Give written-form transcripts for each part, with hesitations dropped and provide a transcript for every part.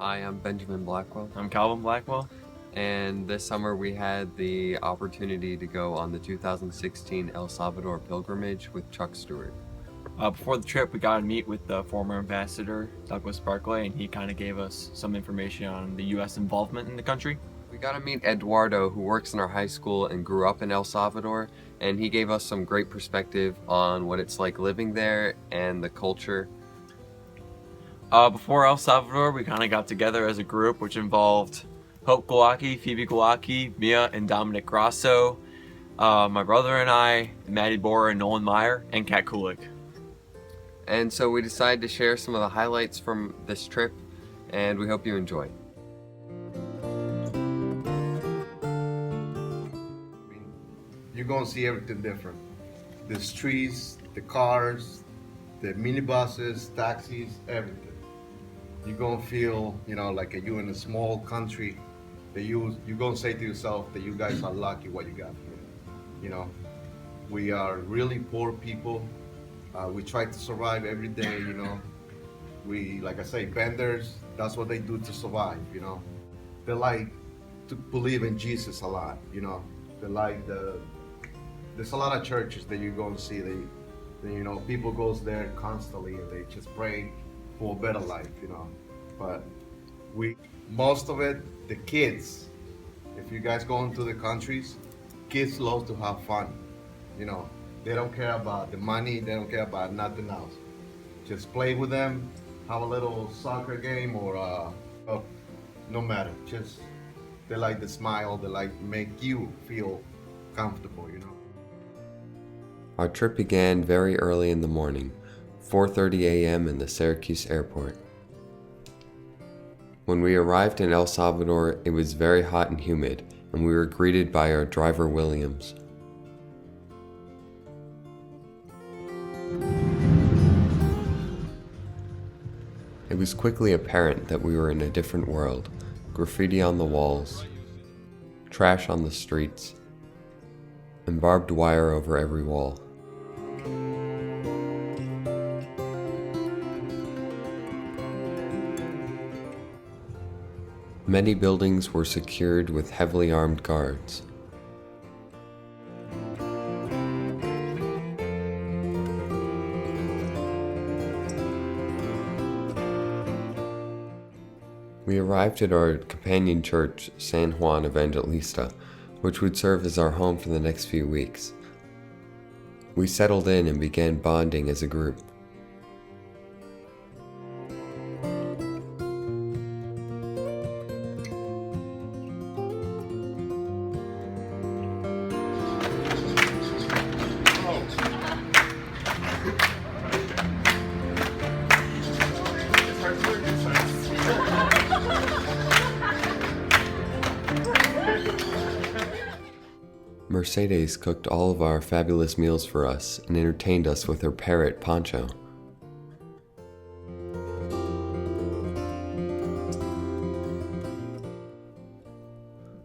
Hi, I'm Benjamin Blackwell, I'm Calvin Blackwell. and this summer we had the opportunity to go on the 2016 El Salvador pilgrimage with Chuck Stewart. Before the trip, we got to meet with the former ambassador, Douglas Barclay, and he kind of gave us some information on the U.S. involvement in the country. We got to meet Eduardo, who works in our high school and grew up in El Salvador, and he gave us some great perspective on what it's like living there and the culture. Before El Salvador, we kind of got together as a group, which involved Hope Glowacki, Phoebe Glowacki, Mia and Dominic Grasso, my brother and I, Maddie Borer and Nolan Meyer, and Kat Kulik. And so we decided to share some of the highlights from this trip, and we hope you enjoy. You're gonna see everything different. The streets, the cars, the minibuses, taxis, everything. You're gonna feel, like you're in a small country that you're gonna say to yourself that you guys are lucky what you got here. We are really poor people. We try to survive every day, We, like I say, vendors, that's what they do to survive, They like to believe in Jesus a lot, They like there's a lot of churches that you go and see. People goes there constantly and they just pray for a better life, But most of it, the kids, if you guys go into the countries, kids love to have fun, They don't care about the money, they don't care about nothing else. Just play with them, have a little soccer game or no matter. Just they like to smile, they like make you feel comfortable, Our trip began very early in the morning, 4:30 a.m. in the Syracuse airport. When we arrived in El Salvador, it was very hot and humid, and we were greeted by our driver Williams. It was quickly apparent that we were in a different world. Graffiti on the walls, trash on the streets, and barbed wire over every wall. Many buildings were secured with heavily armed guards. We arrived at our companion church, San Juan Evangelista, which would serve as our home for the next few weeks. We settled in and began bonding as a group. Mercedes cooked all of our fabulous meals for us and entertained us with her parrot, Poncho.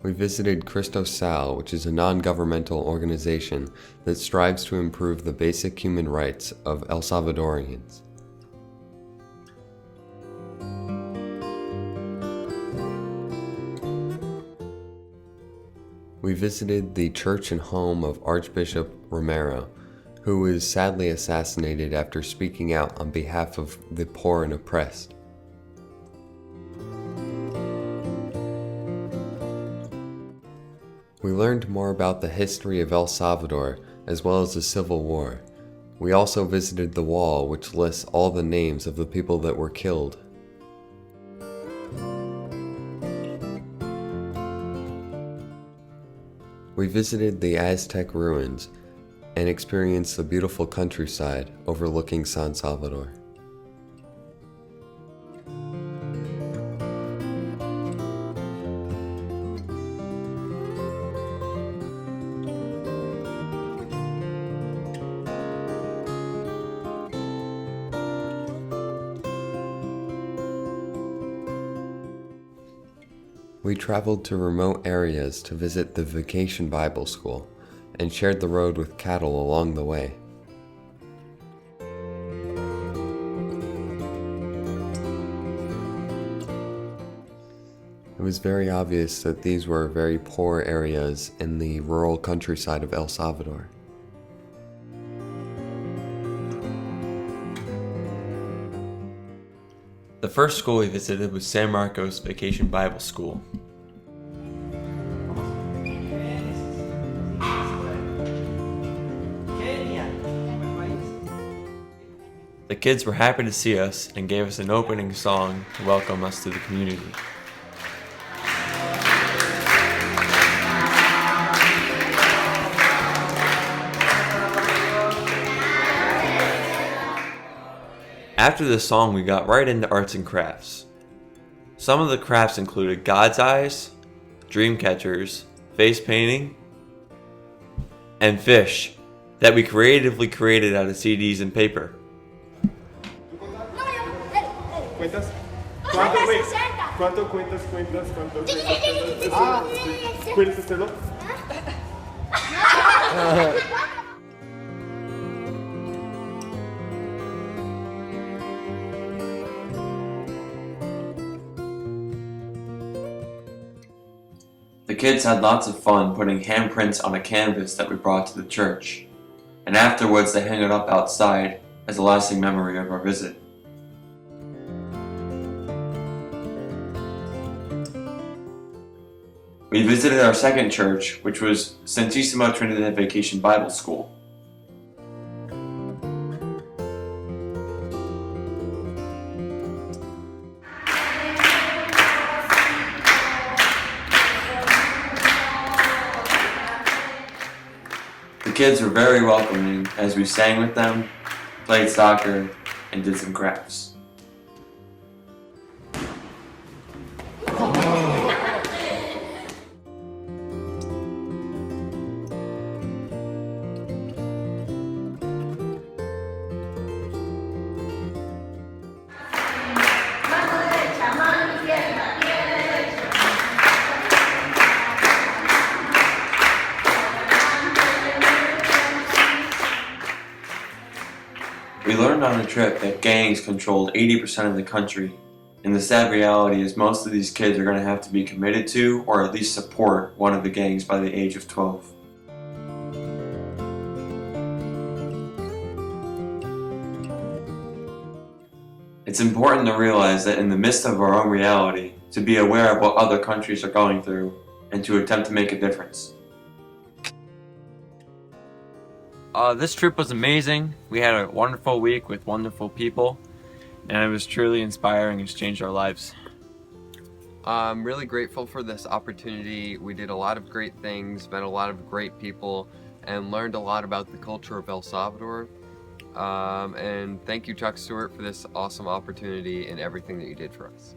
We visited Cristo Sal, which is a non-governmental organization that strives to improve the basic human rights of El Salvadorians. We visited the church and home of Archbishop Romero, who was sadly assassinated after speaking out on behalf of the poor and oppressed. We learned more about the history of El Salvador as well as the Civil War. We also visited the wall, which lists all the names of the people that were killed. We visited the Aztec ruins and experienced the beautiful countryside overlooking San Salvador. We traveled to remote areas to visit the Vacation Bible School and shared the road with cattle along the way. It was very obvious that these were very poor areas in the rural countryside of El Salvador. The first school we visited was San Marcos Vacation Bible School. The kids were happy to see us and gave us an opening song to welcome us to the community. After the song, we got right into arts and crafts. Some of the crafts included God's eyes, dream catchers, face painting, and fish that we creatively created out of CDs and paper. ¿Cuentas? ¿Cuánto, güey? ¿Cuánto cuentas? ¿Quieres hacerlo? The kids had lots of fun putting handprints on a canvas that we brought to the church, and afterwards they hung it up outside as a lasting memory of our visit. We visited our second church, which was Santísima Trinidad Vacation Bible School. The kids were very welcoming as we sang with them, played soccer, and did some crafts. We learned on the trip that gangs controlled 80% of the country, and the sad reality is most of these kids are going to have to be committed to or at least support one of the gangs by the age of 12. It's important to realize that in the midst of our own reality, to be aware of what other countries are going through and to attempt to make a difference. This trip was amazing. We had a wonderful week with wonderful people, and it was truly inspiring and changed our lives. I'm really grateful for this opportunity. We did a lot of great things, met a lot of great people, and learned a lot about the culture of El Salvador. And thank you, Chuck Stewart, for this awesome opportunity and everything that you did for us.